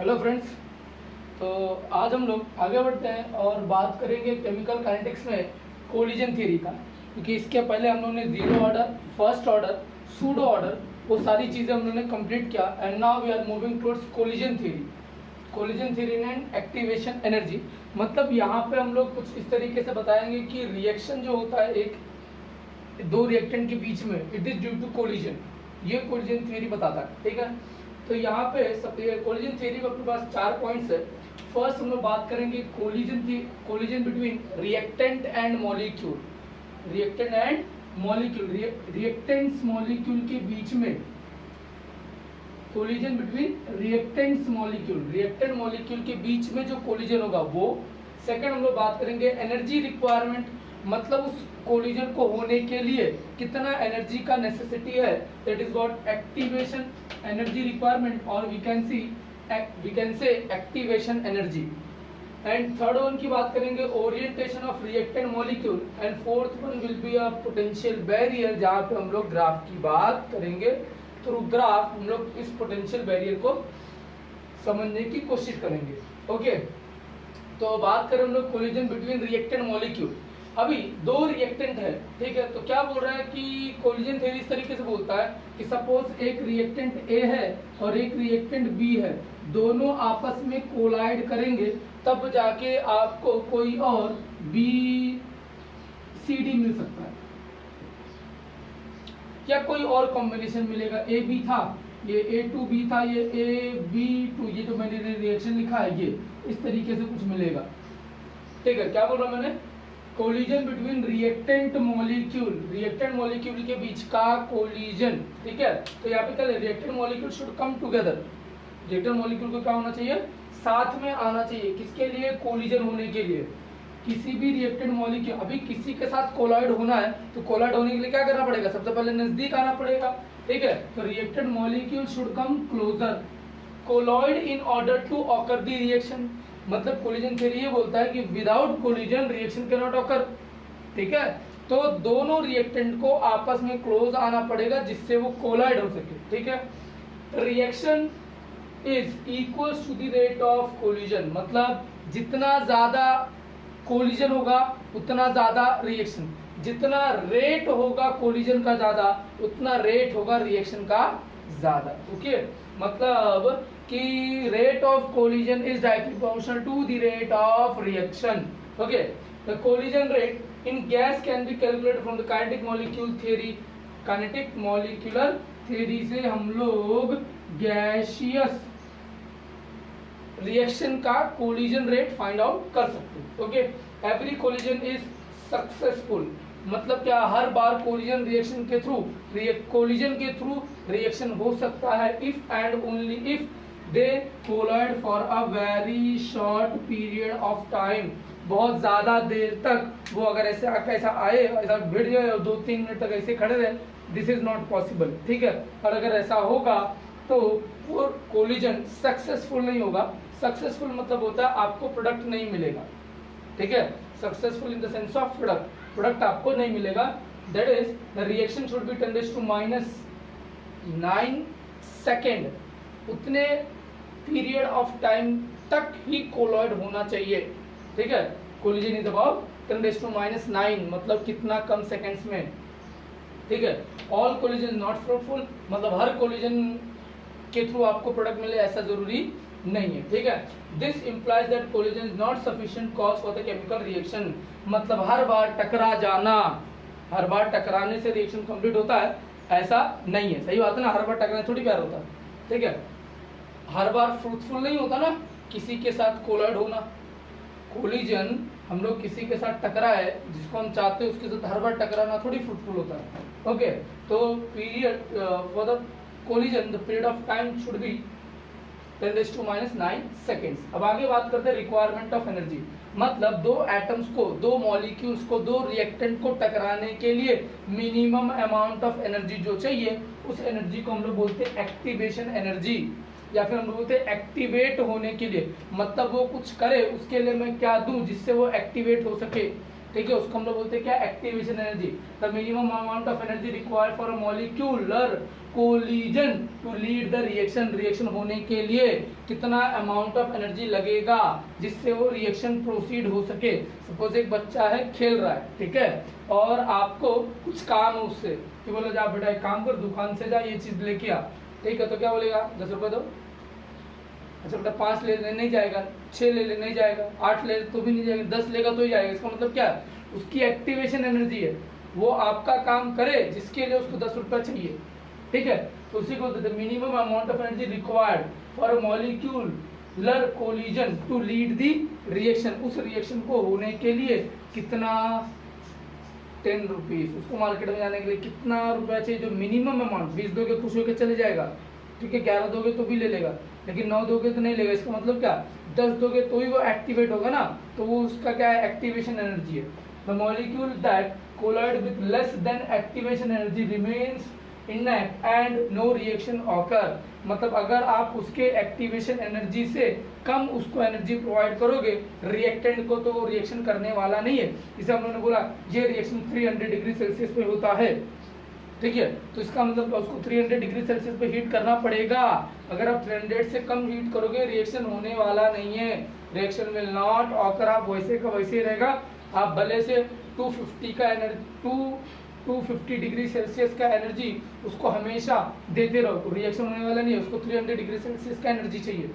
Hello friends. तो आज हम लोग आगे बढ़ते हैं और बात करेंगे केमिकल काइनेटिक्स में कोलिजन थ्योरी का, क्योंकि इसके पहले हम लोगों ने zero order, first order, pseudo order, वो सारी चीज़ें हम लोगों ने कंप्लीट किया। And now we are moving towards collision theory. Collision theory and activation energy, मतलब यहाँ पे हम लोग कुछ इस तरीके से बताएंगे कि रिएक्शन जो होता है एक दो रिएक्टेंट के बीच में, it is due to collision. ये कोलिजन थ्योरी बताता है, ठीक है। तो यहाँ पे कोलिजन थ्योरी में अपने पास 4 पॉइंट्स है। फर्स्ट हम लोग बात करेंगे collision between reactant and molecule. Reactant and molecule, reactants molecule के बीच में collision between reactants molecule, reactant molecule के बीच में जो कोलिजन होगा वो। सेकंड हम लोग बात करेंगे एनर्जी रिक्वायरमेंट, मतलब उस कोलिजन को होने के लिए कितना एनर्जी का नेसेसिटी है, that is what activation energy requirement, और we can say activation energy. And third one की बात करेंगे orientation of reactant molecule. And fourth one will be a potential barrier, जहाँ पे हम लोग ग्राफ की बात करेंगे। थ्रू ग्राफ हम लोग इस पोटेंशियल बैरियर को समझने की कोशिश करेंगे। ओके, तो बात करें हम लोग कोलिजन बिटवीन रिएक्टेंट मॉलिक्यूल। अभी दो रिएक्टेंट है, ठीक है। तो क्या बोल रहा है कि कोलिजन थ्योरी इस तरीके से बोलता है कि सपोज एक रिएक्टेंट ए है और एक रिएक्टेंट बी है, दोनों आपस में कोलाइड करेंगे तब जाके आपको कोई और बी सी डी मिल सकता है, या कोई और कॉम्बिनेशन मिलेगा। ए बी था, ये A2B था, ये AB2, ये जो मैंने रिएक्शन लिखा है ये इस तरीके से कुछ मिलेगा, ठीक है। क्या बोल रहा हूं मैंने, कोलिजन बिटवीन रिएक्टेंट मॉलिक्यूल के बीच का कोलिजन, ठीक है। तो यहाँ पे क्या है, reactant molecule should come together. Reactant molecule को क्या होना चाहिए, साथ में आना चाहिए। किसके लिए, कोलिजन होने के लिए। किसी भी रिएक्टेंट मॉलिक्यूल, अभी किसी के साथ कोलाइड होना है तो कोलाइड होने के लिए क्या करना पड़ेगा, सबसे पहले नजदीक आना पड़ेगा, ठीक है। तो reactant molecule should come closer collide in order to occur the reaction. मतलब कोलिजन थ्योरी ये बोलता है कि without collision reaction can not occur, ठीक है। तो दोनों रिएक्टेंट को आपस में क्लोज आना पड़ेगा जिससे वो कोलाइड हो सके, ठीक है। Reaction is equal to the rate of collision, मतलब जितना ज्यादा कोलिजन होगा उतना ज्यादा रिएक्शन, जितना रेट होगा कोलिजन का ज्यादा उतना रेट होगा रिएक्शन का ज्यादा। ओके, मतलब कि rate of collision is directly proportional to the rate of reaction. Okay, the collision rate in gas can be calculated from the kinetic molecule theory. Kinetic molecular theory से हम लोग gaseous reaction का collision rate find out कर सकते हैं। Okay, every collision is successful, मतलब क्या, हर बार कोलिजन रिएक्शन के थ्रू कोलिजन के थ्रू रिएक्शन हो सकता है if and only if they collide for a very short period of time. बहुत ज्यादा देर तक वो अगर ऐसे ऐसा आए, ऐसा भिड़ जाए और 2-3 मिनट तक ऐसे खड़े रहे, दिस इज नॉट पॉसिबल, ठीक है। और अगर ऐसा होगा तो वो कोलिजन सक्सेसफुल नहीं होगा। सक्सेसफुल मतलब होता है आपको प्रोडक्ट नहीं मिलेगा, ठीक है। Successful in the sense of product आपको नहीं मिलेगा। That is the reaction should be 10⁻⁹ second, उतने पीरियड ऑफ टाइम तक ही कोलॉइड होना चाहिए, ठीक है। कोलिजन इज अबाउट 10⁻⁹, मतलब कितना कम सेकेंड्स में, ठीक है। ऑल कोलिजन नॉट फ्रूटफुल, मतलब हर कोलिजन के थ्रू आपको प्रोडक्ट मिले ऐसा जरूरी नहीं है, ठीक है। This implies that collision is not sufficient cause for the chemical reaction, मतलब हर बार टकरा जाना, हर बार टकराने से रिएक्शन कंप्लीट होता है ऐसा नहीं है। सही बात है ना, हर बार टकराने थोड़ी प्यार होता है, ठीक है। हर बार फ्रूटफुल नहीं होता ना किसी के साथ कोलाइड होना। कोलिजन हम लोग किसी के साथ टकराए जिसको हम चाहते हैं उसके साथ हर बार टकराना थोड़ी फ्रूटफुल होता है। ओके, तो period for the collision the period of time should be 10⁻⁹ seconds. अब आगे बात करते हैं रिक्वायरमेंट ऑफ एनर्जी, मतलब दो एटम्स को, दो मॉलिक्यूल्स को, दो रिएक्टेंट को टकराने के लिए मिनिमम अमाउंट ऑफ एनर्जी जो चाहिए उस एनर्जी को हम लोग बोलते हैं एक्टिवेशन एनर्जी, या फिर हम लोग बोलते हैं एक्टिवेट होने के लिए, मतलब वो कुछ करे उसके लिए मैं क्या दूं जिससे वो एक्टिवेट हो सके। ठीक है, उसको हम लोग बोलते हैं क्या, activation energy. The minimum amount of energy required for a molecular collision to lead the reaction, reaction होने के लिए कितना अमाउंट ऑफ एनर्जी लगेगा जिससे वो रिएक्शन प्रोसीड हो सके। सपोज एक बच्चा है, खेल रहा है, ठीक है, और आपको कुछ काम है उससे कि बोला जा बेटा एक काम कर, दुकान से जा ये चीज लेके आ, ठीक है, तो क्या बोलेगा, 10 रुपए दो। अच्छा बेटा 5 ले नहीं जाएगा, 6 ले नहीं जाएगा, 8 ले तो भी नहीं जाएगा, 10 लेगा तो ही जाएगा। इसका मतलब क्या है, उसकी एक्टिवेशन एनर्जी है, वो आपका काम करे जिसके लिए उसको 10 रुपया चाहिए, ठीक है। तो उसी को minimum amount of energy required for molecular collision to lead the reaction, उस रिएक्शन को होने के लिए कितना, 10 रुपीज। उसको मार्केट में जाने के लिए कितना रुपया चाहिए, जो मिनिमम अमाउंट, 20 दोगे खुश होकर चले जाएगा, ठीक है, 11 दोगे तो भी ले लेगा, लेकिन 9 दोगे तो नहीं लेगा। इसका मतलब क्या, 10 दोगे तो ही वो एक्टिवेट होगा ना, तो वो उसका क्या है, एक्टिवेशन एनर्जी है। The molecule that collide with less than activation energy remains intact and no reaction occur. मतलब अगर आप उसके एक्टिवेशन एनर्जी से कम उसको एनर्जी प्रोवाइड करोगे रिएक्टेंट को, तो वो रिएक्शन करने वाला नहीं है। इसे हम लोगों ने बोला ये रिएक्शन 300 डिग्री सेल्सियस पे होता है, ठीक है, तो इसका मतलब उसको 300 डिग्री सेल्सियस पे हीट करना पड़ेगा। अगर आप 300 से कम हीट करोगे रिएक्शन होने वाला नहीं है, रिएक्शन विल नॉट ऑकर, आप वैसे का वैसे ही रहेगा। आप भले से 250 का एनर्जी 250 डिग्री सेल्सियस का एनर्जी उसको हमेशा देते रहो, तो रिएक्शन होने वाला नहीं है, उसको 300 डिग्री सेल्सियस का एनर्जी चाहिए।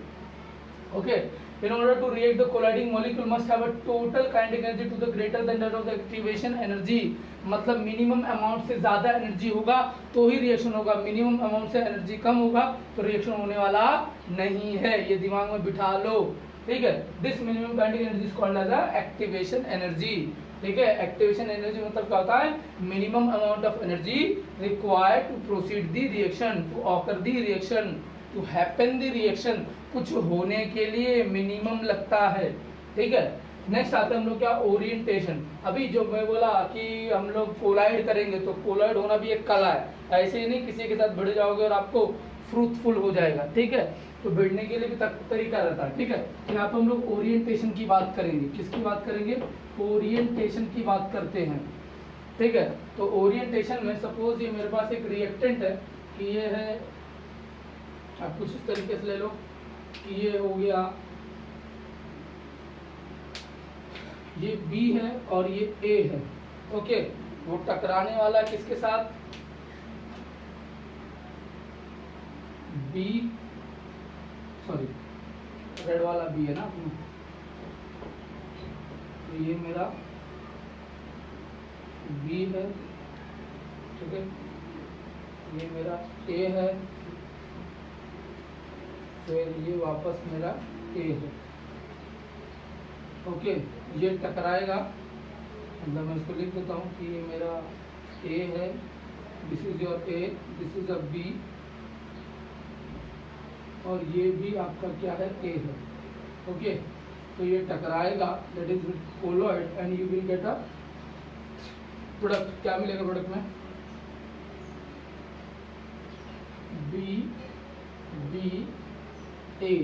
Okay, in order to react the colliding molecule must have a total kinetic energy to the greater than that of the activation energy। मतलब मिनिमम अमाउंट से ज्यादा एनर्जी होगा तो ही रिएक्शन होगा, मिनिमम अमाउंट से energy कम होगा तो रिएक्शन होने वाला नहीं है, ये दिमाग में बिठा लो, ठीक है। This minimum kinetic energy is called as activation energy, ठीक है। एक्टिवेशन एनर्जी मतलब क्या होता है, minimum amount of energy required to proceed the reaction, to occur the reaction, to happen the reaction, कुछ होने के लिए मिनिमम लगता है, ठीक है। नेक्स्ट आता है हम लोग क्या, ओरिएंटेशन। अभी जो मैं बोला कि हम लोग कोलाइड करेंगे, तो कोलाइड होना भी एक कला है, ऐसे ही नहीं किसी के साथ भिड़ जाओगे और आपको फ्रूटफुल हो जाएगा, ठीक है। तो भिड़ने के लिए भी तरीका रहता है, ठीक है। यहाँ पर हम लोग ओरिएंटेशन की बात करेंगे, किसकी बात करेंगे, ओरिएंटेशन की बात करते हैं, ठीक है। तो ओरिएंटेशन में सपोज ये मेरे पास एक रिएक्टेंट है कि ये है, आप कुछ इस तरीके से ले लो कि ये हो गया, ये B है और ये A है, ओके। वो टकराने वाला किसके साथ, B, सॉरी रेड वाला B है ना, तो ये मेरा B है, ठीक है, ये मेरा A है, फिर ये वापस मेरा A है, ओके। ये टकराएगा, मतलब मैं इसको लिख देता हूँ कि ये मेरा A है, this is your A, this is a B, और ये भी आपका क्या है, A है, ओके। तो ये टकराएगा, that is collide and you will get a product. क्या मिलेगा प्रोडक्ट में, B B A,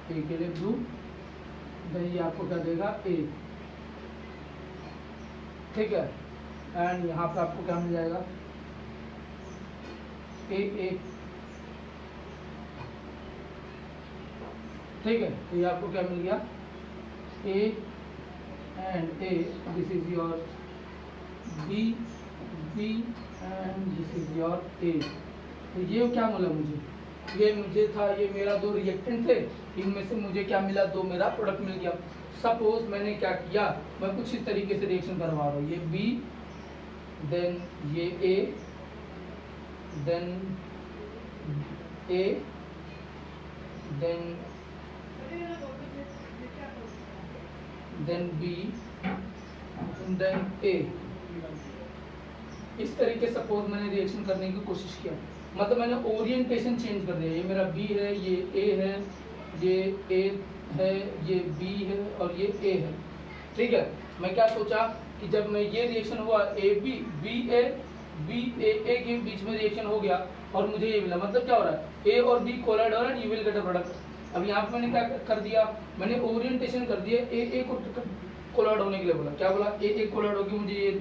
A के लिए ब्लू, ये आपको क्या देगा, A, ठीक है। एंड यहाँ पे आपको क्या मिल जाएगा, A, ठीक है। तो ये आपको क्या मिल गया, A and A, this is your B and this is your A। तो ये क्या मिला मुझे, ये मुझे था, ये मेरा 2 रिएक्टेंट थे, इनमें से मुझे क्या मिला, 2 मेरा प्रोडक्ट मिल गया। सपोज मैंने क्या किया, मैं कुछ इस तरीके से रिएक्शन करवा रहा हूँ, ये B, देन ये A, then A, then B, then A। इस तरीके सपोज मैंने रिएक्शन करने की कोशिश किया, मतलब मैंने ओरिएंटेशन चेंज कर दिया। ये मेरा B है, ये A है, ये A है, ये B है और ये A है, ठीक है। मैं क्या सोचा कि जब मैं ये रिएक्शन हुआ AB BA के बीच में रिएक्शन हो गया और मुझे ये मिला, मतलब क्या हो रहा है, A और B कोलाइड हो रहा है, you will get a product. अब यहाँ पे मैंने क्या कर दिया, मैंने ओरिएंटेशन कर दिया, A को कोलाइड होने के लिए बोला, क्या बोला, ए कोलाइड होगी मुझे ये,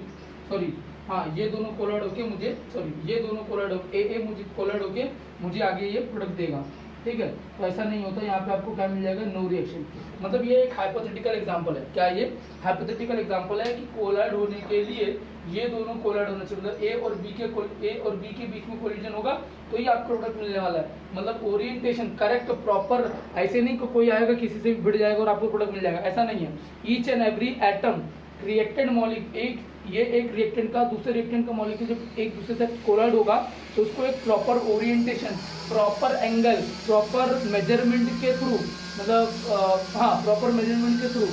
सॉरी हाँ ये दोनों कोलाइड होके मुझे, सॉरी ये दोनों कोलाइड हो ए मुझे कोलाइड होके मुझे आगे ये प्रोडक्ट देगा, ठीक है। तो ऐसा नहीं होता, यहाँ पे आपको क्या मिल जाएगा, नो रिएक्शन। मतलब ये एक हाइपोथेटिकल एग्जांपल है, क्या ये हाइपोथेटिकल एग्जांपल है कि कोलाइड होने के लिए ये दोनों कोलाइड होना चाहिए, मतलब ए और बी के बीच में कोलिजन होगा तो ही आपको प्रोडक्ट मिलने वाला है। मतलब ओरिएंटेशन करेक्ट प्रॉपर, ऐसे नहीं कोई आएगा किसी से भी भिड़ जाएगा और आपको प्रोडक्ट मिल जाएगा, ऐसा नहीं है। Each and every atom reacted molecule, ये एक रिएक्टेंट का दूसरे रिएक्टेंट का मॉलिक्यूल जब एक दूसरे से कोलाइड होगा तो उसको एक proper orientation, proper angle, proper measurement के थ्रू, मतलब हाँ प्रॉपर मेजरमेंट के थ्रू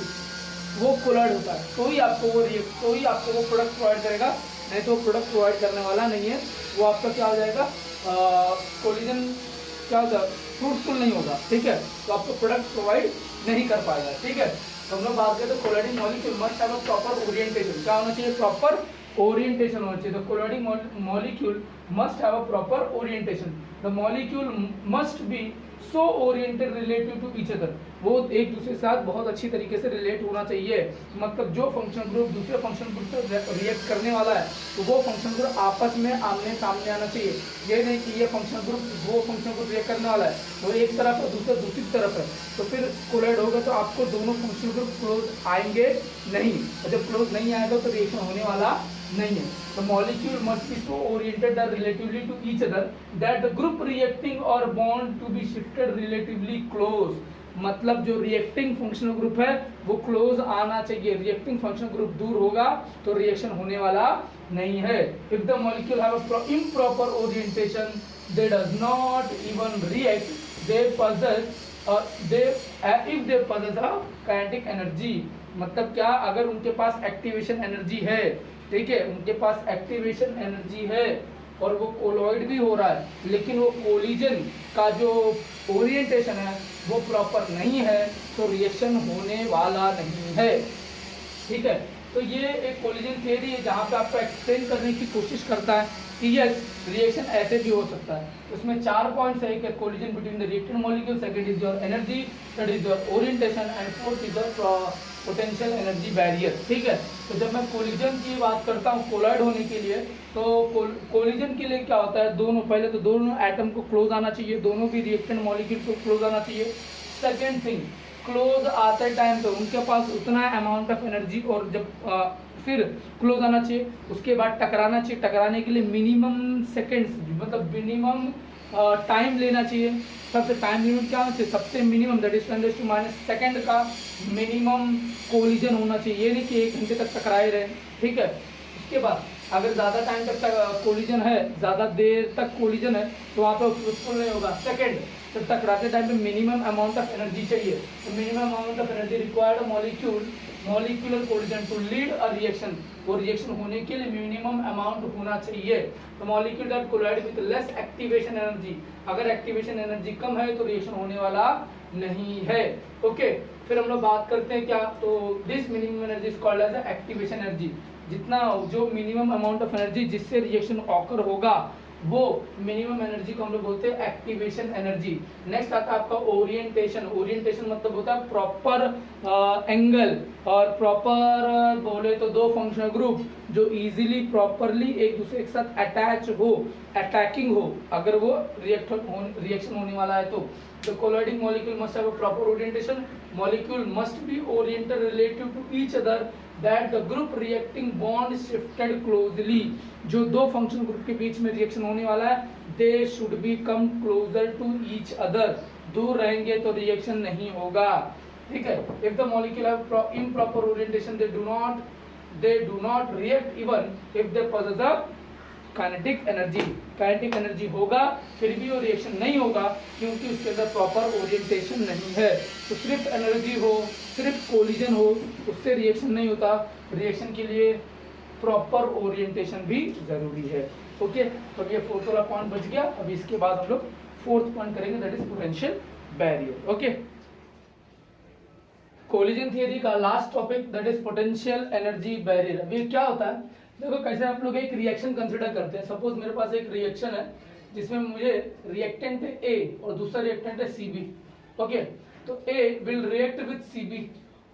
वो कोलाइड होता है, तो ही आपको वो प्रोडक्ट प्रोवाइड करेगा, नहीं तो प्रोडक्ट प्रोवाइड करने वाला नहीं है। वो आपका क्या हो जाएगा, कोलिजन क्या होगा, फ्रूटफुल नहीं होगा, ठीक है, तो आपको प्रोडक्ट प्रोवाइड नहीं कर पाएगा, ठीक है। तो हम लोग बात करते हैं colliding molecule must have a proper orientation, क्या होना चाहिए, प्रॉपर ओरिएंटेशन होना चाहिए। The colliding molecule must have a proper orientation, the molecule must be so oriented relative to each other, वो एक दूसरे के साथ बहुत अच्छी तरीके से रिलेट होना चाहिए। मतलब जो फंक्शन ग्रुप दूसरे फंक्शन ग्रुप से रिएक्ट करने वाला है तो वो फंक्शन ग्रुप आपस में आमने सामने आना चाहिए। ये नहीं कि ये फंक्शन ग्रुप वो फंक्शन ग्रुप रिएक्ट करने वाला है, वो एक तरफ है दूसरा दूसरी तरफ है, तो फिर कोलाइड होगा तो आपको दोनों फंक्शन ग्रुप क्लोज आएंगे नहीं, और जब क्लोज नहीं आएगा तो रिएक्शन होने वाला नहीं है। The molecule must be so oriented that relatively to each other that the group reacting or bond to be shifted relatively close, मतलब जो रिएक्टिंग फंक्शनल ग्रुप है वो क्लोज आना चाहिए, रिएक्टिंग फंक्शनल ग्रुप दूर होगा तो रिएक्शन होने वाला नहीं है। If the molecule have a improper orientation, they does not even react, they possess if they possess a kinetic energy, मतलब क्या, अगर उनके पास एक्टिवेशन एनर्जी है, ठीक है, उनके पास एक्टिवेशन एनर्जी है और वो कोलॉइड भी हो रहा है लेकिन वो कोलिजन का जो ओरिएंटेशन है वो प्रॉपर नहीं है तो रिएक्शन होने वाला नहीं है, ठीक है। तो ये एक कोलिजन थियरी है जहाँ पे आपको एक्सप्लेन करने की कोशिश करता है कि यस रिएक्शन ऐसे भी हो सकता है। उसमें 4 पॉइंट्स है कि collision between the reactant molecule, second is your energy, third is your orientation and fourth is your potential energy barrier, ठीक है। तो जब मैं कोलिजन की बात करता हूँ कोलाइड होने के लिए, तो कोलिजन के लिए क्या होता है, दोनों पहले तो दोनों एटम को क्लोज आना चाहिए, दोनों भी रिएक्टेंट मॉलिक्यूल को क्लोज आना चाहिए। सेकेंड थिंग, क्लोज आते टाइम पे उनके पास उतना अमाउंट ऑफ एनर्जी, और जब फिर क्लोज आना चाहिए, उसके बाद टकराना चाहिए, टकराने के लिए मिनिमम सेकेंड्स मतलब मिनिमम टाइम लेना चाहिए। सबसे टाइम लिमिट क्या होना चाहिए, सबसे मिनिमम दैट इज 10⁻⁻² सेकेंड का मिनिमम कोलिजन होना चाहिए, ये नहीं कि 1 घंटे तक टकराए रहे, ठीक है। उसके बाद अगर ज़्यादा टाइम तक कोलिजन है, ज़्यादा देर तक कोलिजन है तो वहाँ पर फ्रूटफुल नहीं होगा। सेकेंड, तो टकराते टाइम पे मिनिमम अमाउंट ऑफ एनर्जी चाहिए, तो minimum amount of energy required molecular collision to lead a reaction, वो रिएक्शन होने के लिए मिनिमम अमाउंट होना चाहिए। तो molecule that collide with less activation energy, अगर एक्टिवेशन एनर्जी कम है तो रिएक्शन होने वाला नहीं है, ओके। फिर हम लोग बात करते हैं क्या, तो this minimum energy is called as activation energy, जितना जो मिनिमम अमाउंट ऑफ एनर्जी जिससे रिएक्शन ऑकर होगा वो मिनिमम एनर्जी को हम लोग बोलते हैं एक्टिवेशन एनर्जी। नेक्स्ट आता है आपका ओरिएंटेशन, ओरिएंटेशन मतलब होता है प्रॉपर एंगल, और प्रॉपर बोले तो दो फंक्शनल ग्रुप जो इजीली प्रॉपरली एक दूसरे के साथ अटैच हो, अटैकिंग हो, अगर वो रिएक्शन होने वाला है तो। The colloiding molecule must have a proper orientation. Molecule must be oriented relative to each other that the group reacting bond shifted closely. जो दो फंक्शन ग्रुप के बीच में रिएक्शन होने वाला है, they should be come closer to each other. दूर रहेंगे तो रिएक्शन नहीं होगा, ठीक है। If the molecule have improper orientation, they do not react even if they possess a kinetic energy, kinetic energy होगा फिर भी वो रिएक्शन नहीं होगा क्योंकि उसके अंदर प्रॉपर ओरिएंटेशन नहीं है। तो सिर्फ एनर्जी हो, सिर्फ कोलिजन हो, उससे रिएक्शन नहीं होता, रिएक्शन के लिए प्रॉपर ओरिएंटेशन भी जरूरी है, ओके। तो ये फोर्थ वाला पॉइंट बच गया। अभी इसके बाद हम लोग फोर्थ पॉइंट करेंगे, that is potential barrier, okay. Collision theory का last topic that is potential energy barrier. अभी क्या होता है, देखो कैसे आप लोग एक रिएक्शन कंसिडर करते हैं। सपोज मेरे पास एक रिएक्शन है जिसमें मुझे रिएक्टेंट है A और दूसरा रिएक्टेंट है CB, ओके। तो A will react with CB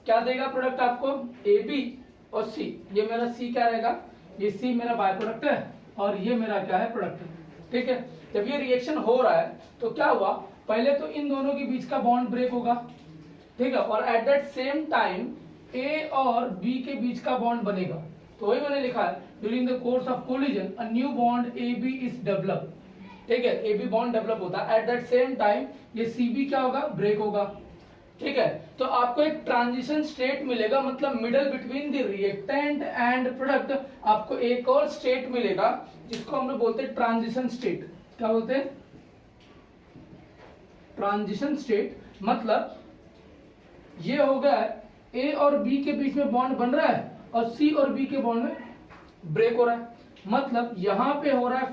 क्या देगा प्रोडक्ट आपको, ए बी और सी। ये मेरा सी क्या रहेगा, ये सी मेरा बाय प्रोडक्ट है और ये मेरा क्या है, प्रोडक्ट है। ठीक है, जब ये रिएक्शन हो रहा है तो क्या हुआ, पहले तो इन दोनों के बीच का बॉन्ड ब्रेक होगा, ठीक है, और एट दैट सेम टाइम ए और बी के बीच का बॉन्ड बनेगा। तो वही मैंने लिखा है, during the course of collision a new bond A B is develop. ठीक है, ए बी बॉन्ड डेवलप होता है, एट दैट सेम टाइम ये सी बी क्या होगा, ब्रेक होगा। ठीक है, तो आपको एक ट्रांजिशन स्टेट मिलेगा, मतलब middle between the reactant and product आपको एक और स्टेट मिलेगा जिसको हम लोग बोलते हैं ट्रांजिशन स्टेट। क्या बोलते हैं, ट्रांजिशन स्टेट। मतलब ये हो गया ए और बी के बीच में बॉन्ड बन रहा है और सी और बी के बॉन्ड में ब्रेक हो रहा है। मतलब यहां पे हो रहा है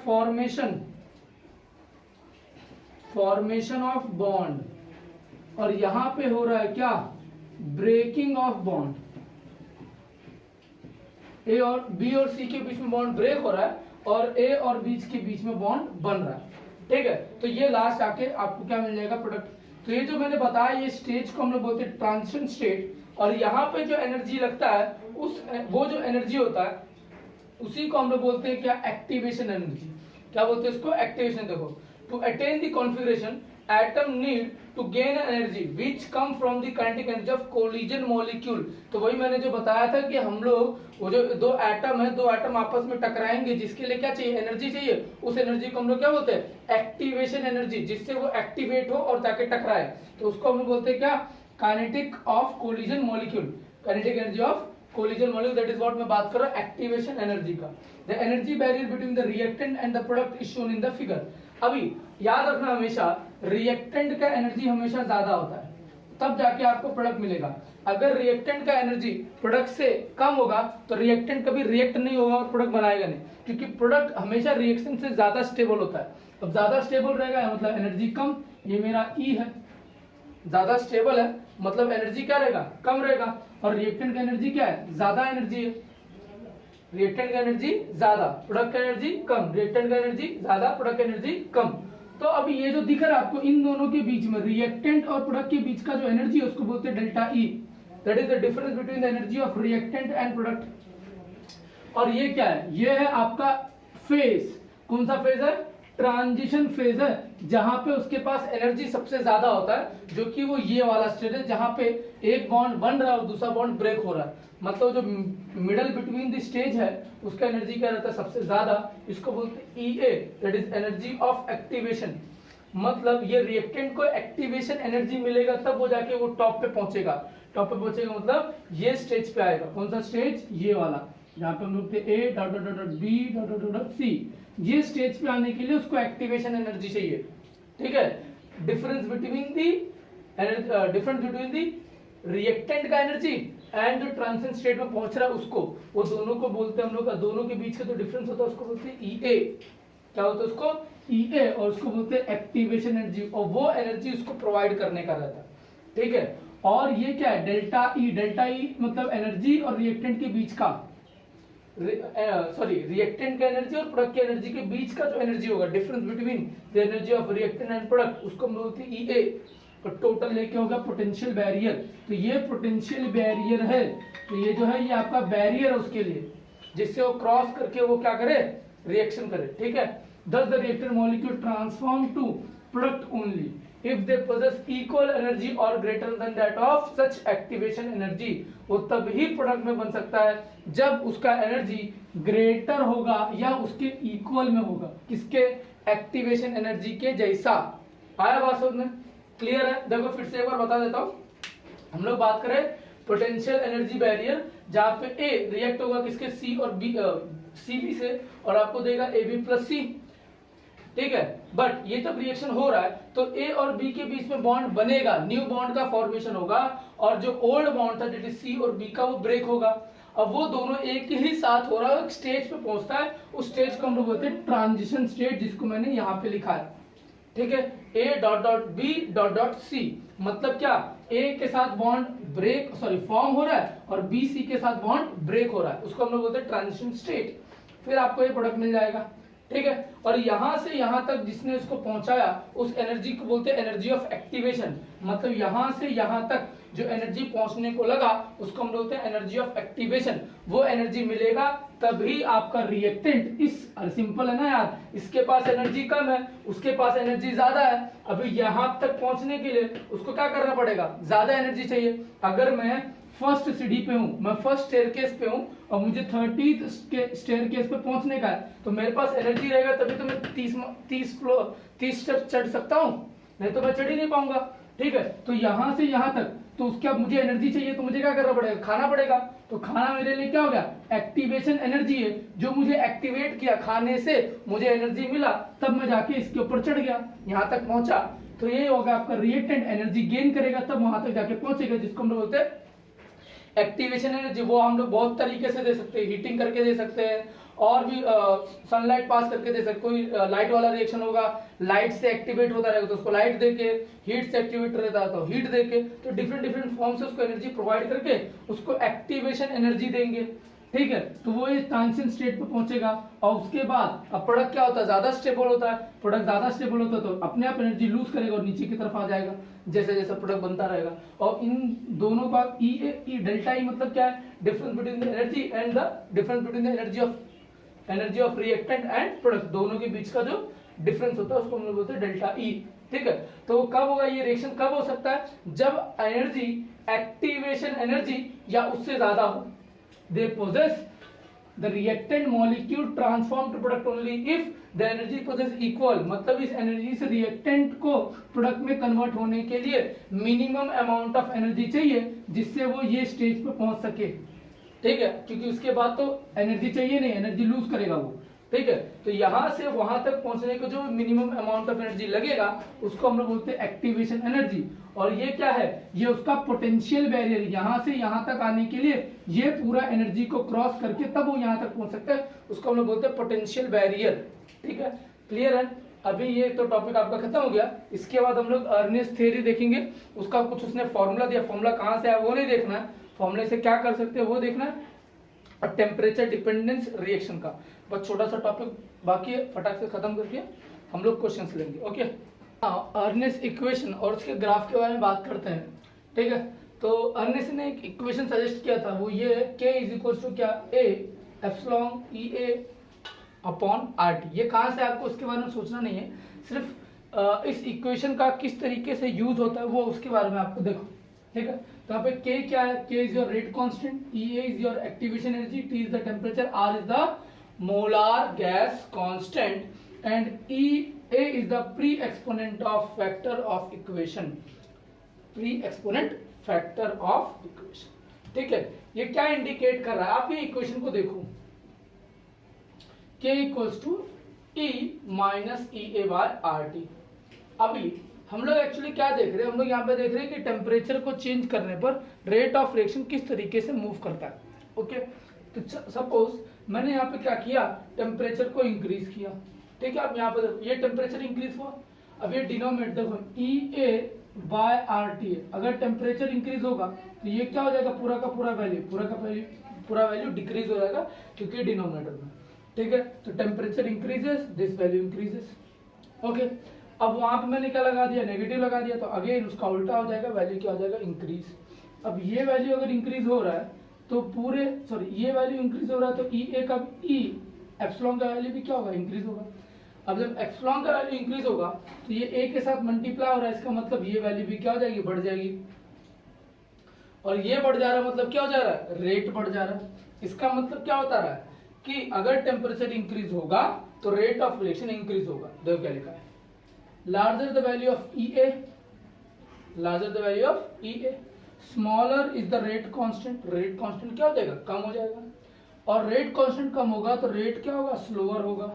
फॉर्मेशन ऑफ बॉन्ड और यहां पे हो रहा है क्या, ब्रेकिंग ऑफ बॉन्ड। ए और बी और सी के बीच में बॉन्ड ब्रेक हो रहा है और ए और बी के बीच में बॉन्ड बन रहा है। ठीक है, तो ये लास्ट आके आपको क्या मिल जाएगा, प्रोडक्ट। तो ये जो मैंने बताया, ये स्टेज को हम लोग बोलते हैं ट्रांजिशन स्टेट। और यहाँ पे जो एनर्जी लगता है वो जो एनर्जी होता है उसी को हम लोग बोलते हैं क्या, एक्टिवेशन एनर्जी। क्या बोलते हैं इसको, एक्टिवेशन। देखो, to attain the configuration atom need to gain energy which come from the kinetic energy of collision molecule. तो वही मैंने जो बताया था कि हम लोग वो जो दो एटम है, दो एटम आपस में टकराएंगे, जिसके लिए क्या चाहिए, एनर्जी चाहिए। उस एनर्जी को हम लोग क्या बोलते हैं, एक्टिवेशन एनर्जी, जिससे वो एक्टिवेट हो और जाके टकराए। तो उसको हम लोग बोलते हैं क्या, kinetic of collision molecule, kinetic energy of collision molecule. That is what मैं बात कर रहा हूं, एक्टिवेशन एनर्जी का। The energy barrier between the reactant and the product is shown in the figure. अभी याद रखना, हमेशा रिएक्टेंट का एनर्जी हमेशा ज्यादा होता है, तब जाके आपको प्रोडक्ट मिलेगा। अगर रिएक्टेंट का एनर्जी प्रोडक्ट से कम होगा तो रिएक्टेंट कभी रिएक्ट नहीं होगा और प्रोडक्ट बनाएगा नहीं, क्योंकि प्रोडक्ट हमेशा रिएक्शन से ज्यादा स्टेबल होता है। अब ज्यादा स्टेबल रहेगा मतलब एनर्जी कम। ये मेरा ई है, ज्यादा स्टेबल है मतलब एनर्जी क्या रहेगा, कम रहेगा। और रिएक्टेंट का एनर्जी क्या है, ज्यादा एनर्जी है। रिएक्टेंट का एनर्जी ज्यादा, प्रोडक्ट का एनर्जी कम। रिएक्टेंट का एनर्जी ज्यादा, प्रोडक्ट का एनर्जी कम। तो अभी ये जो दिख रहा है आपको, इन दोनों के बीच में, रिएक्टेंट और प्रोडक्ट के बीच का जो एनर्जी है उसको बोलते हैं delta E. That is the difference between the energy of reactant and product. और ये क्या है, ये है आपका फेज। कौन सा फेज है, ट्रांजिशन फेज है, जहां पे उसके पास एनर्जी सबसे ज्यादा होता है, जो कि वो ये वाला स्टेज है जहां पे एक बॉन्ड बन रहा है और दूसरा बॉन्ड ब्रेक हो रहा है। मतलब जो मिडल बिटवीन द स्टेज है उसका एनर्जी क्या रहता है, सबसे ज्यादा। इसको बोलते हैं E A, that is energy of activation. मतलब ये रिएक्टेंट को एक्टिवेशन एनर्जी मिलेगा तब वो जाके वो टॉप पे पहुंचेगा। टॉप पे पहुंचेगा मतलब ये स्टेज पे आएगा। कौन सा स्टेज, ये वाला, जहां पे हम लोग थे A dot dot dot B dot dot dot C. ये स्टेज पे आने के लिए उसको एक्टिवेशन एनर्जी चाहिए। ठीक है, डिफरेंस बिटवीन दी रिएक्टेंट का एनर्जी एंड जो ट्रांजिशन स्टेट में पहुंच रहा है उसको, वो दोनों को बोलते हैं हम लोग, दोनों के बीच का जो डिफरेंस होता है उसको बोलते हैं ईए। क्या होता है उसको, ईए। और उसको बोलते हैं एक्टिवेशन एनर्जी, और वो एनर्जी उसको प्रोवाइड करने का रहता है। ठीक है, और ये क्या है, डेल्टा ई। डेल्टा ई मतलब एनर्जी और रिएक्टेंट के बीच का, रिएक्टेंट का एनर्जी और प्रोडक्ट की एनर्जी के बीच का जो एनर्जी होगा, difference between the energy of reactant and product, उसको हम बोलते हैं ईए। और टोटल लेके होगा पोटेंशियल बैरियर। तो ये पोटेंशियल बैरियर है, तो ये जो है ये आपका बैरियर है उसके लिए, जिससे वो क्रॉस करके वो क्या करे, रिएक्शन करे। ठीक है, thus the reactant molecule transform to product only if they possess equal energy or greater than that of such activation energy। वो तब ही प्रोडक्ट में बन सकता है जब उसका एनर्जी ग्रेटर होगा या उसके इक्वल में होगा, किसके, एक्टिवेशन एनर्जी के जैसा। आया बात समझ में, क्लियर है। देखो फिर से एक बार बता देता हूं, हम लोग बात करें पोटेंशियल एनर्जी बैरियर, जहां पे ए रिएक्ट होगा किसके, सी और बी, सी बी से, और आपको देगा ए बी प्लस सी। ठीक है, बट ये जब रिएक्शन हो रहा है तो ए और बी के बीच में बॉन्ड बनेगा, न्यू बॉन्ड का फॉर्मेशन होगा, और जो ओल्ड बॉन्ड था दैट इज सी और बी का वो ब्रेक होगा। अब वो दोनों एक ही साथ हो रहा है, एक स्टेज पे पहुंचता है, उस स्टेज को हम लोग बोलते हैं ट्रांजिशन स्टेट, जिसको मैंने यहाँ पे लिखा है। ठीक है, A dot dot B dot dot C, मतलब क्या, ए के साथ बॉन्ड ब्रेक फॉर्म हो रहा है और बी सी के साथ बॉन्ड ब्रेक हो रहा है, उसको हम लोग बोलते हैं ट्रांजिशन स्टेट। फिर आपको ये प्रोडक्ट मिल जाएगा। ठीक है, और यहां से यहां तक जिसने इसको पहुंचाया उस एनर्जी को बोलते हैं एनर्जी ऑफ एक्टिवेशन। मतलब यहां से यहां तक जो एनर्जी पहुंचने को लगा उसको हम बोलते हैं एनर्जी ऑफ एक्टिवेशन। वो एनर्जी मिलेगा तभी आपका रिएक्टेंट, इस सिंपल है ना यार, इसके पास एनर्जी कम है, उसके पास एनर्जी ज्यादा है, अभी यहां तक पहुंचने के लिए उसको क्या करना पड़ेगा, ज्यादा एनर्जी चाहिए। अगर मैं फर्स्ट सीढ़ी पे हूं, मैं फर्स्ट स्टेयरकेस पे हूं और मुझे 30th स्टेयरकेस पे पहुंचने का है, तो मेरे पास एनर्जी रहेगा तभी तो मैं 30 स्टेप चढ़ सकता हूं, नहीं तो मैं चढ़ ही नहीं पाऊंगा। ठीक है, तो यहां से यहां तक तो उसके अब मुझे एनर्जी चाहिए, तो मुझे क्या करना पड़ेगा, खाना पड़ेगा। तो खाना मेरे लिए क्या हो गया, एक्टिवेशन एनर्जी है, जो मुझे एक्टिवेट किया, खाने से मुझे एनर्जी मिला, तब मैं जाके इसके ऊपर चढ़ गया, यहां तक पहुंचा। तो ये होगा आपका रिएक्टेंट, एनर्जी गेन करेगा तब वहां तक जाके पहुंचेगा, जिसको हम लोग बोलते हैं एक्टिवेशन एनर्जी। वो हम लोग बहुत तरीके से दे सकते हैं, हीटिंग करके दे सकते हैं, और भी सनलाइट पास करके दे सकते। कोई लाइट वाला रिएक्शन होगा, लाइट से एक्टिवेट होता रहेगा तो उसको लाइट देके, हीट से एक्टिवेट रहता है तो हीट देके, तो डिफरेंट डिफरेंट फॉर्म से उसको एनर्जी प्रोवाइड करके उसको एक्टिवेशन एनर्जी देंगे। ठीक है, तो वो ये ट्रांजिशन स्टेट पे पहुंचेगा और उसके बाद अब प्रोडक्ट क्या होता है, ज्यादा स्टेबल होता है। प्रोडक्ट ज्यादा स्टेबल होता है तो अपने आप एनर्जी लूज करेगा और नीचे की तरफ आ जाएगा जैसे जैसे प्रोडक्ट बनता रहेगा। और इन दोनों का ई डेल्टा ई मतलब क्या है, difference between the energy and the difference between the energy of reactant and product, दोनों के बीच का जो डिफरेंस होता है उसको हम लोग बोलते हैं डेल्टा ई। ठीक है, तो कब होगा ये रिएक्शन, कब हो सकता है, जब एनर्जी एक्टिवेशन एनर्जी या उससे ज्यादा हो। They possess the reactant molecule transform to product only if the energy possess equal, मतलब इस एनर्जी से रिएक्टेंट को प्रोडक्ट में कन्वर्ट होने के लिए मिनिमम अमाउंट ऑफ एनर्जी चाहिए जिससे वो ये स्टेज पे पहुंच सके। ठीक है, क्योंकि उसके बाद तो एनर्जी चाहिए नहीं, एनर्जी लूज करेगा वो। ठीक है, तो यहां से वहां तक पहुंचने को जो मिनिमम अमाउंट ऑफ एनर्जी लगेगा उसको हम लोग बोलते हैं एक्टिवेशन एनर्जी। और ये क्या है, ये उसका पोटेंशियल बैरियर, यहां से यहां तक आने के लिए ये पूरा एनर्जी को क्रॉस करके तब वो यहां तक पहुंच सकता है, उसको हम लोग बोलते हैं पोटेंशियल बैरियर। ठीक है, क्लियर है। अभी ये तो टॉपिक आपका खत्म हो गया। इसके बाद हम लोग अर्नेस्ट थ्योरी देखेंगे, उसका कुछ उसने फॉर्मूला दिया, फॉर्मूला कहां से आया वो नहीं देखना है, फॉर्मूले से क्या कर सकते हैं वो देखना है, और टेम्परेचर डिपेंडेंस रिएक्शन का बस छोटा सा टॉपिक बाकी है, फटाक से खत्म करके हम लोग क्वेश्चंस लेंगे। ओके, अर्नेस्ट इक्वेशन और उसके ग्राफ के बारे में बात करते हैं। ठीक है, तो अर्नेस्ट ने एक इक्वेशन सजेस्ट किया था, वो ये है k इज इक्वल टू क्या, a epsilon E A upon R T. ये कहाँ से, आपको उसके बारे में सोचना नहीं है, सिर्फ इस इक्वेशन का किस तरीके से यूज होता है वो उसके बारे में आपको देखो। ठीक है, तो यहाँ पे k क्या है, k is your rate constant, E is your activation energy, T is the temperature, R is the molar gas constant and EA is the pre exponent of factor of equation, pre exponent factor of equation. ठीक है, ये क्या indicate कर रहा है, आप ये equation को देखो, k equals to E minus EA by RT। अभी हम लोग एक्चुअली क्या देख रहे हैं, हम लोग यहाँ पे देख रहे हैं कि टेम्परेचर को चेंज करने पर रेट ऑफ रिएक्शन किस तरीके से मूव करता है। ओके, तो सपोज मैंने यहाँ पे क्या किया, टेम्परेचर को इंक्रीज किया। ठीक है, आप यहाँ पे देखो ये टेम्परेचर इंक्रीज हुआ, अब ये डिनोमिनेटर देखो EA बाय RT, अगर टेम्परेचर इंक्रीज होगा तो ये क्या हो जाएगा, पूरा का पूरा वैल्यू डिक्रीज हो जाएगा क्योंकि डिनोमिनेटर में। ठीक है, तो temperature increases, this value increases. Okay, अब वहां पे मैंने क्या लगा दिया, नेगेटिव लगा दिया, तो अगेन उसका उल्टा हो जाएगा, वैल्यू क्या हो जाएगा, इंक्रीज। अब ये वैल्यू अगर इंक्रीज हो रहा है तो ये वैल्यू इंक्रीज हो रहा है तो EA का एप्सिलॉन का वैल्यू भी क्या होगा, इंक्रीज होगा। अब जब एप्सिलॉन का वैल्यू इंक्रीज होगा तो ये A के साथ मल्टीप्लाई हो रहा है, इसका मतलब ये वैल्यू भी क्या हो जाएगी, बढ़ जाएगी। और ये बढ़ जा रहा है मतलब क्या हो जा रहा है, रेट बढ़ जा रहा है। इसका मतलब क्या होता रहा है कि अगर टेम्परेचर इंक्रीज होगा तो रेट ऑफ रिएक्शन इंक्रीज होगा। देखो क्या लिखा है, larger the value of EA, smaller is the rate constant, rate constant क्या हो जाएगा, कम हो जाएगा, और rate constant कम होगा तो rate क्या होगा, slower होगा।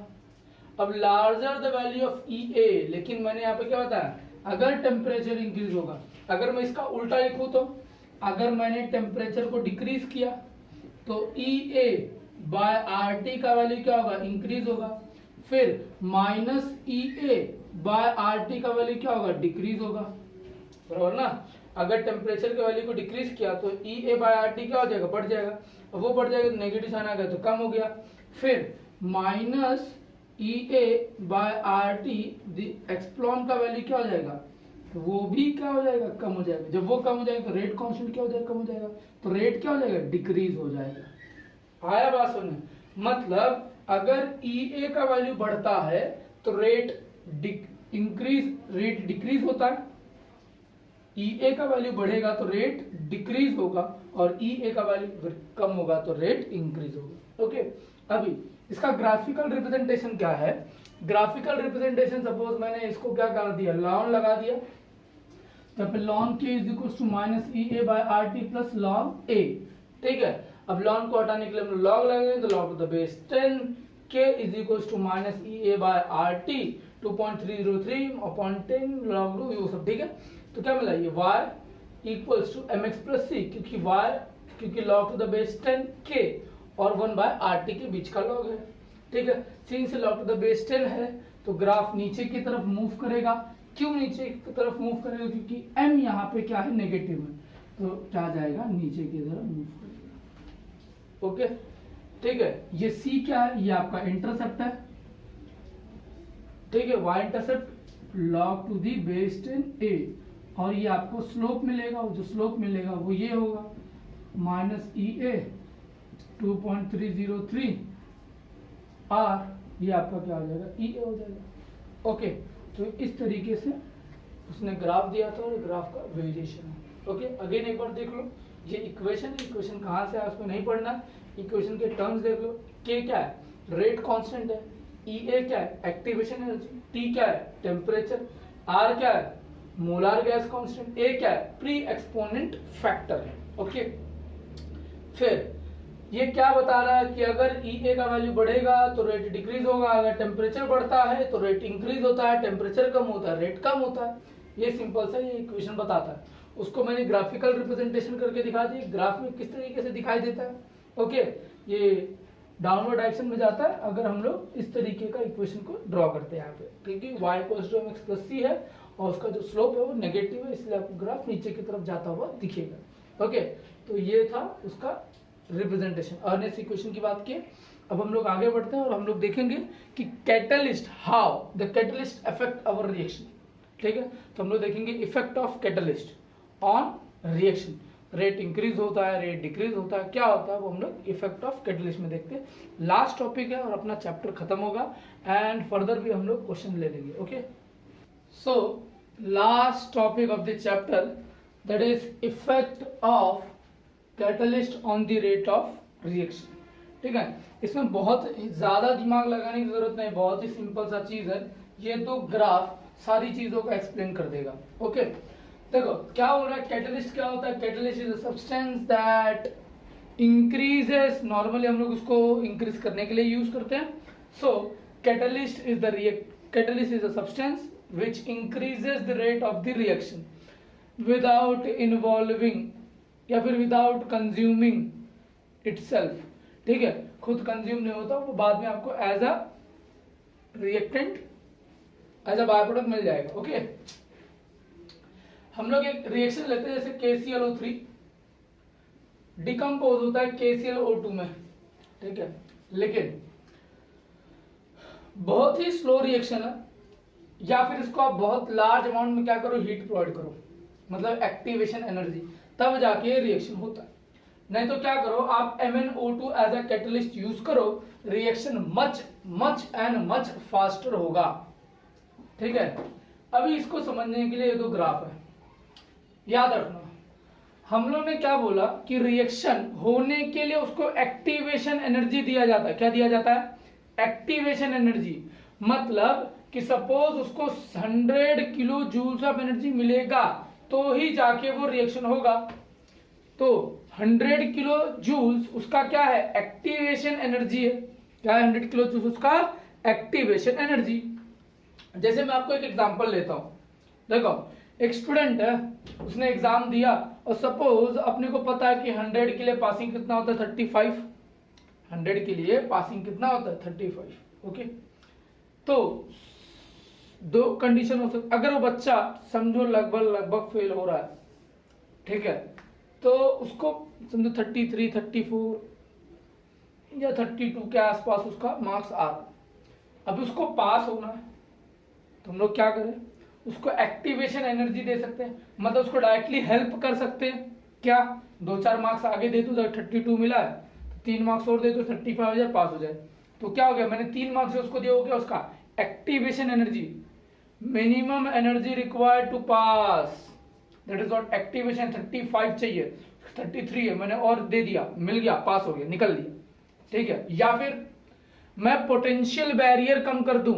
अब larger the value of EA, लेकिन मैंने यहाँ पे क्या बताया, अगर टेम्परेचर इंक्रीज होगा, अगर मैं इसका उल्टा लिखूं तो अगर मैंने टेम्परेचर को डिक्रीज किया तो EA बाय RT का वैल्यू क्या होगा, इंक्रीज होगा, फिर माइनस EA बाय RT का वैल्यू क्या होगा, डिक्रीज होगा, बराबर ना। अगर टेम्परेचर के वैल्यू को डिक्रीज किया तो EA बाय RT क्या हो जाएगा, बढ़ जाएगा, वो बढ़ जाएगा तो नेगेटिव साइन आ गया तो कम हो गया, फिर minus EA by RT epsilon का वैल्यू क्या हो जाएगा, तो वो भी क्या हो जाएगा, कम हो जाएगा। जब वो कम हो जाएगा तो रेट कांस्टेंट क्या हो जाएगा, कम हो जाएगा। तो रेट क्या हो जाएगा, डिक्रीज हो जाएगा। आया बात सुनने, मतलब अगर ई ए का वैल्यू बढ़ता है तो रेट डिक्रीज होता है। ई ए का वैल्यू बढ़ेगा तो रेट डिक्रीज होगा, और ई ए का वैल्यू कम होगा तो रेट इंक्रीज होगा। ओके, अभी इसका ग्राफिकल रिप्रेजेंटेशन क्या है। ग्राफिकल रिप्रेजेंटेशन, सपोज मैंने इसको क्या कर दिया, लॉन लगा दिया, तो ln K is equal to minus E A by R T plus ln A. ठीक है, अब लॉन को हटाने के लिए हम लोग लॉग लगाएंगे, तो log to the base 10 K is equal to minus E A by R T 2.303 upon 10 log लो, वो सब। ठीक है, तो क्या मिला, ये y equals to M X plus C, क्योंकि लॉग टू द बेस 10 के और 1 बाय आर टी के बीच का लॉग है। ठीक है, since log to the base 10 है तो ग्राफ नीचे की तरफ मूव करेगा। क्यों नीचे की तरफ मूव करेगा, क्योंकि m यहाँ पे क्या है, नेगेटिव है, तो क्या जाएगा, नीचे की तरफ मूव करेगा। ओके, ठीक है, ये c क्या है, ये आपका इंटरसेप्ट है। ठीक है, y intercept log to the base 10 a, और ये आपको स्लोप मिलेगा, और जो स्लोप मिलेगा वो ये होगा माइनस ई ए 2.303 r, ये आपका क्या हो जाएगा, ई ए हो जाएगा। ओके, तो इस तरीके से उसने ग्राफ दिया था और ग्राफ का वेरिएशन है। ओके, अगेन एक बार देख लो, ये इक्वेशन कहाँ से है उसको नहीं पढ़ना, इक्वेशन के टर्म्स देख लो। के क्या है, रेट कांस्टेंट है। ई ए क्या है, एक्टिवेशन एनर्जी। टी क्या है, टेम्परेचर। आर क्या है, मोलार गैस कांस्टेंट। ए क्या है, प्री एक्सपोनेंट फैक्टर है। ओके, फिर ये क्या बता रहा है कि अगर ई ए का वैल्यू बढ़ेगा तो रेट डिक्रीज होगा, अगर टेम्परेचर बढ़ता है तो रेट इंक्रीज होता है, टेम्परेचर कम होता है रेट कम होता है। ये सिंपल सा ये इक्वेशन बताता है। उसको मैंने ग्राफिकल रिप्रेजेंटेशन करके दिखा दी, ग्राफ में किस तरीके से दिखाई देता है। ओके, ये डाउनवर्ड डायरेक्शन में जाता है अगर हम लोग इस तरीके का इक्वेशन को ड्रॉ करते हैं यहाँ पे, क्योंकि y equals to mx plus c है और उसका जो स्लोप है वो नेगेटिव है, इसलिए आपको ग्राफ नीचे की तरफ जाता हुआ दिखेगा। ओके, तो ये था उसका रिप्रेजेंटेशन। अर्नेस्ट इक्वेशन की बात की। अब हम लोग आगे बढ़ते हैं और हम लोग देखेंगे कि catalyst, how the catalyst affect our reaction. ठीक है, तो हम लोग देखेंगे effect of catalyst on reaction. Rate increase होता है, रेट डिक्रीज होता है, क्या होता है वो हम लोग इफेक्ट ऑफ कैटलिस्ट में देखते हैं। लास्ट टॉपिक है और अपना चैप्टर खत्म होगा, एंड फर्दर भी हम लोग क्वेश्चन ले लेंगे। Okay, so last topic of the chapter, that is effect of catalyst on the rate of reaction. ठीक है, इसमें बहुत ज्यादा दिमाग लगाने की जरूरत नहीं, बहुत ही सिंपल सा चीज है। ये दो ग्राफ सारी चीजों का एक्सप्लेन कर देगा। ओके, देखो क्या हो रहा है, कैटलिस्ट क्या होता है, catalyst is a substance that increases, normally हम लोग उसको इंक्रीज करने के लिए यूज करते हैं। So catalyst is a substance which increases the rate of the reaction without involving या फिर विदाउट कंज्यूमिंग इटसेल्फ। ठीक है, खुद कंज्यूम नहीं होता, वो बाद में आपको as a reactant, as a by product मिल जाएगा। ओके, हम लोग एक रिएक्शन लेते हैं जैसे KClO3 डिकम्पोज होता है KClO2 में। ठीक है, लेकिन बहुत ही स्लो रिएक्शन है, या फिर इसको आप बहुत लार्ज अमाउंट में क्या करो, हीट प्रोवाइड करो, मतलब एक्टिवेशन एनर्जी, तब जाके रिएक्शन होता है। नहीं तो क्या करो, आप MnO2 as a catalyst use करो, reaction much and much faster होगा। ठीक है, अभी इसको समझने के लिए ये दो ग्राफ है, याद रखना। हम लोग ने क्या बोला कि रिएक्शन होने के लिए उसको एक्टिवेशन एनर्जी दिया जाता है। क्या दिया जाता है, एक्टिवेशन एनर्जी। मतलब कि सपोज उसको 100 किलो जूल्स ऑफ एनर्जी मिलेगा तो ही जाके वो रिएक्शन होगा। तो 100 किलो जूल्स उसका क्या है, एक्टिवेशन एनर्जी है। क्या है, 100 किलो जूल्स उसका एक्टिवेशन एनर्जी। जैसे मैं आपको एक एग्जांपल लेता हूं, देखो एक स्टूडेंट है, उसने एग्जाम दिया और सपोज अपने को पता है कि 100 के लिए पासिंग कितना होता है, 35। 100 के लिए पासिंग कितना होता है, 35। ओके, तो दो कंडीशन हो सकती, अगर वो बच्चा समझो लगभग फेल हो रहा है, ठीक है, तो उसको समझो 33, 34 या 32 के आसपास उसका मार्क्स आ रहा है। अब उसको पास होना है तो हम लोग क्या करें, उसको एक्टिवेशन एनर्जी दे सकते हैं, मतलब उसको डायरेक्टली हेल्प कर सकते हैं। क्या 2-4 मार्क्स आगे दे तो 32 मिला है, 3 मार्क्स और दे तो 35 हो जाए, पास हो जाए। तो क्या हो गया, मैंने 3 मार्क्स उसको दिया, हो गया उसका activation energy, minimum energy required to pass, that is what activation. 35 चाहिए, 33 है, मैंने और दे दिया, मिल गया, पास हो गया, निकल लिया। ठीक है, या फिर मैं पोटेंशियल बैरियर कम कर दूं,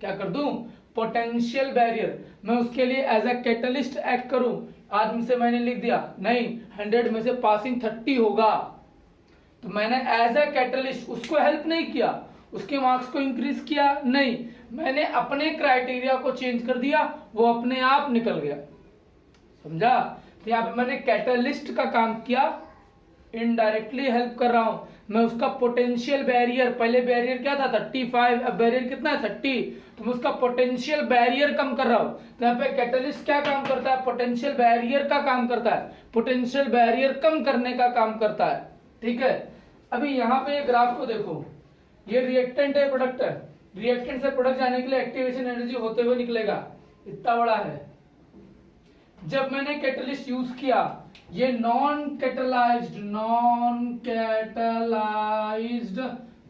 क्या कर दूं, पोटेंशियल बैरियर, मैं उसके लिए एज अ कैटलिस्ट एक्ट करूं। आज में से मैंने लिख दिया नहीं 100 में से पासिंग 30 होगा, तो मैंने एज अ कैटलिस्ट उसको हेल्प नहीं किया, उसके मार्क्स को इंक्रीज किया नहीं, मैंने अपने क्राइटेरिया को चेंज कर दिया, वो अपने आप निकल गया। समझा? तो यहाँ पे मैंने कैटलिस्ट का काम किया, इनडायरेक्टली हेल्प कर रहा हूं मैं उसका पोटेंशियल बैरियर। पहले बैरियर क्या था 35, अब बैरियर कितना है 30, तो मैं उसका पोटेंशियल बैरियर कम कर रहा हूं। तो यहाँ पे कैटलिस्ट क्या काम करता है, पोटेंशियल बैरियर का काम करता है, पोटेंशियल बैरियर कम करने का काम करता है। ठीक है, अभी यहाँ पे ग्राफ को देखो, ये रिएक्टेंट है, प्रोडक्ट है, रिएक्टेंट से प्रोडक्ट जाने के लिए एक्टिवेशन एनर्जी होते हुए निकलेगा, इतना बड़ा है। जब मैंने कैटलिस्ट यूज किया, ये नॉन कैटलाइज्ड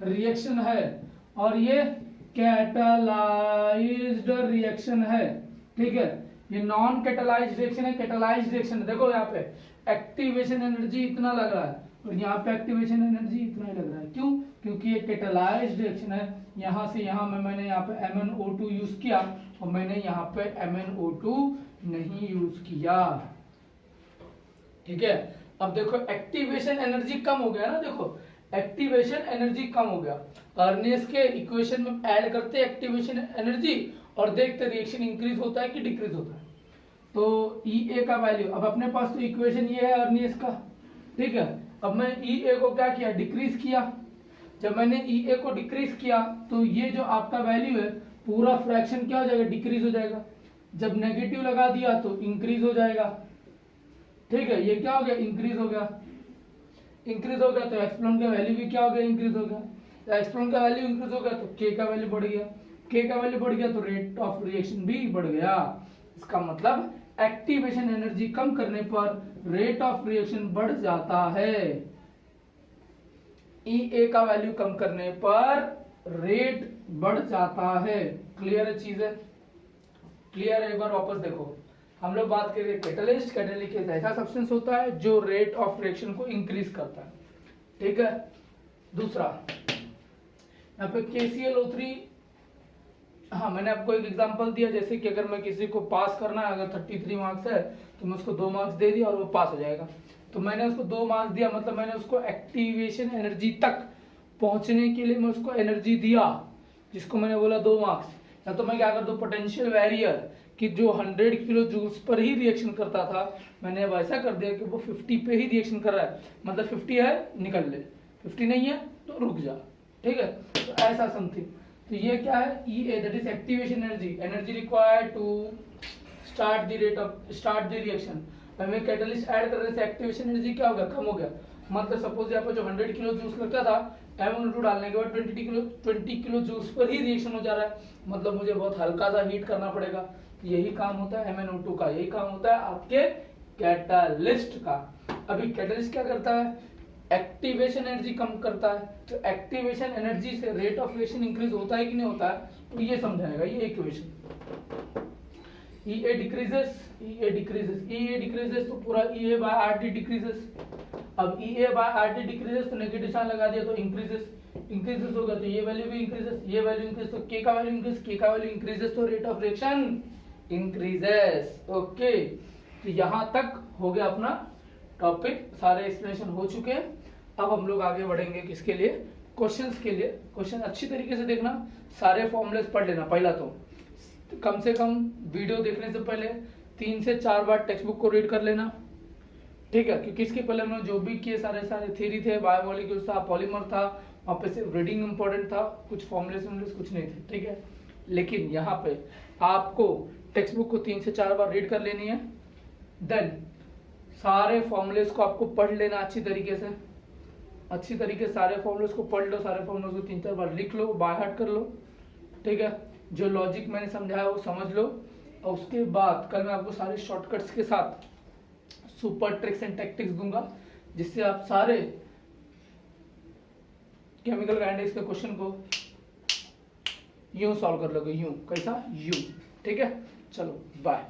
रिएक्शन है और ये कैटलाइज्ड रिएक्शन है। ठीक है, ये नॉन कैटलाइज्ड रिएक्शन है, कैटलाइज्ड रिएक्शन है। देखो यहाँ पे एक्टिवेशन एनर्जी इतना लग रहा है और यहाँ पे एक्टिवेशन एनर्जी इतना ही लग रहा है। क्यों? क्योंकि ये कैटलाइज्ड रिएक्शन है। यहाँ से यहाँ में मैंने यहाँ पे MnO2 यूज किया और मैंने यहाँ पे MnO2 नहीं यूज किया। ठीक है, अब देखो एक्टिवेशन एनर्जी कम हो गया ना, देखो एक्टिवेशन एनर्जी कम हो गया। अर्नेस के इक्वेशन में ऐड करते एक्टिवेशन एनर्जी और देखते रिएक्शन इंक्रीज होता है कि डिक्रीज होता है। तो EA का वैल्यू, अब अपने पास तो इक्वेशन ये है अर्नेस का। ठीक है, अब मैं EA को क्या किया, डिक्रीज किया। जब मैंने EA को डिक्रीज किया तो ये जो आपका वैल्यू है पूरा फ्रैक्शन क्या हो जाएगा, डिक्रीज हो जाएगा। जब नेगेटिव लगा दिया तो इंक्रीज हो जाएगा। ठीक है, ये क्या हो गया, इंक्रीज हो गया। इंक्रीज हो गया तो एक्सपोनेंट का वैल्यू भी क्या हो गया, इंक्रीज हो गया। एक्सपोनेंट का वैल्यू इंक्रीज हो गया तो K का वैल्यू बढ़ गया, K का वैल्यू बढ़ गया तो रेट ऑफ रिएक्शन भी बढ़ गया। इसका मतलब एक्टिवेशन एनर्जी कम करने पर रेट ऑफ रिएक्शन बढ़ जाता है। EA का वैल्यू कम करने पर रेट बढ़ जाता है। क्लियर है चीज है? क्लियर है? एक बार वापस देखो, हम लोग बात करें कैटलिस्ट। कैटलिस्ट एक ऐसा सब्सटेंस होता है जो रेट ऑफ रिएक्शन को इंक्रीज करता है। ठीक है, दूसरा यहाँ पे KClO3, हाँ मैंने आपको एक एग्जांपल दिया, जैसे कि अगर मैं किसी को पास करना है, अगर 33 मार्क्स है तो मैं उसको 2 मार्क्स दे दिया और वो पास हो जाएगा। तो मैंने उसको 2 मार्क्स दिया, मतलब मैंने उसको एक्टिवेशन एनर्जी तक पहुंचने के लिए मैं उसको एनर्जी दिया, जिसको मैंने बोला 2 मार्क्स। या तो मैं क्या कर दूं, पोटेंशियल बैरियर कि जो 100 किलो जूल्स पर ही रिएक्शन करता था, मैंने वैसा कर दिया कि वो 50 पे ही रिएक्शन कर रहा है, मतलब 50 है निकल ले, 50 नहीं है तो रुक जा। ठीक है, तो ऐसा समथिंग। तो ये क्या है, EA that is activation energy, energy required to start the reaction. हमें कैटलिस्ट ऐड करने से एक्टिवेशन एनर्जी क्या हो गया, कम हो गया। मतलब सपोज यहाँ पर जो 100 किलो जूस लगता था, MnO2 डालने के बाद 20 किलो जूस पर ही रिएक्शन हो जा रहा है, मतलब मुझे बहुत हल्का सा हीट करना पड़ेगा। तो यही काम होता है MnO2 का, यही काम होता है आपके कैटलिस्ट का। अभी कैटलिस्ट क्या करता है, एक्टिवेशन एनर्जी कम करता है। तो एक्टिवेशन एनर्जी से रेट ऑफ रिएक्शन इंक्रीज होता है कि नहीं होता है, तो ये समझाएगा ये इक्वेशन। EA डिक्रीजेस तो पूरा EA by RT डिक्रीजेस। अब EA by RT डिक्रीजेस तो नेगेटिव साइन लगा दिया तो इंक्रीजेस होगा, तो ये वैल्यू भी इंक्रीजेस, ये वैल्यू इंक्रीज, तो K का वैल्यू इंक्रीज, K का वैल्यू इंक्रीजेस तो rate of reaction increases. Okay, तो यहाँ तक हो गया अपना टॉपिक, सारे एक्सप्लेनेशन हो चुके हैं। अब हम लोग आगे बढ़ेंगे किसके लिए, क्वेश्चंस के लिए। क्वेश्चन अच्छी तरीके से देखना, सारे फॉर्मूलेस पढ़ लेना। पहला तो कम से कम वीडियो देखने से पहले 3 से 4 बार टेक्स्ट बुक को रीड कर लेना। ठीक है, क्योंकि इसके पहले हमने जो भी किए सारे थ्योरी थे, बायोमोलिक्यूल्स था, पॉलीमर था, वहाँ पे सिर्फ रीडिंग इंपॉर्टेंट था, कुछ फॉर्मुलेस कुछ नहीं थे। ठीक है, लेकिन यहाँ पे आपको टेक्स्ट बुक को 3 से 4 बार रीड कर लेनी है। देन सारे फॉर्मुलेस को आपको पढ़ लेना अच्छी तरीके से, सारे फॉर्मुलेस को पढ़ लो, सारे फॉर्मुलेस को 3-4 बार लिख लो, बाय हार्ट कर लो। ठीक है, जो लॉजिक मैंने समझाया वो समझ लो, और उसके बाद कल मैं आपको सारे शॉर्टकट्स के साथ सुपर ट्रिक्स एंड टैक्टिक्स दूंगा, जिससे आप सारे केमिकल काइनेटिक्स के क्वेश्चन को यूं सॉल्व कर लोगे, यूं कैसा, यूं। ठीक है, चलो बाय।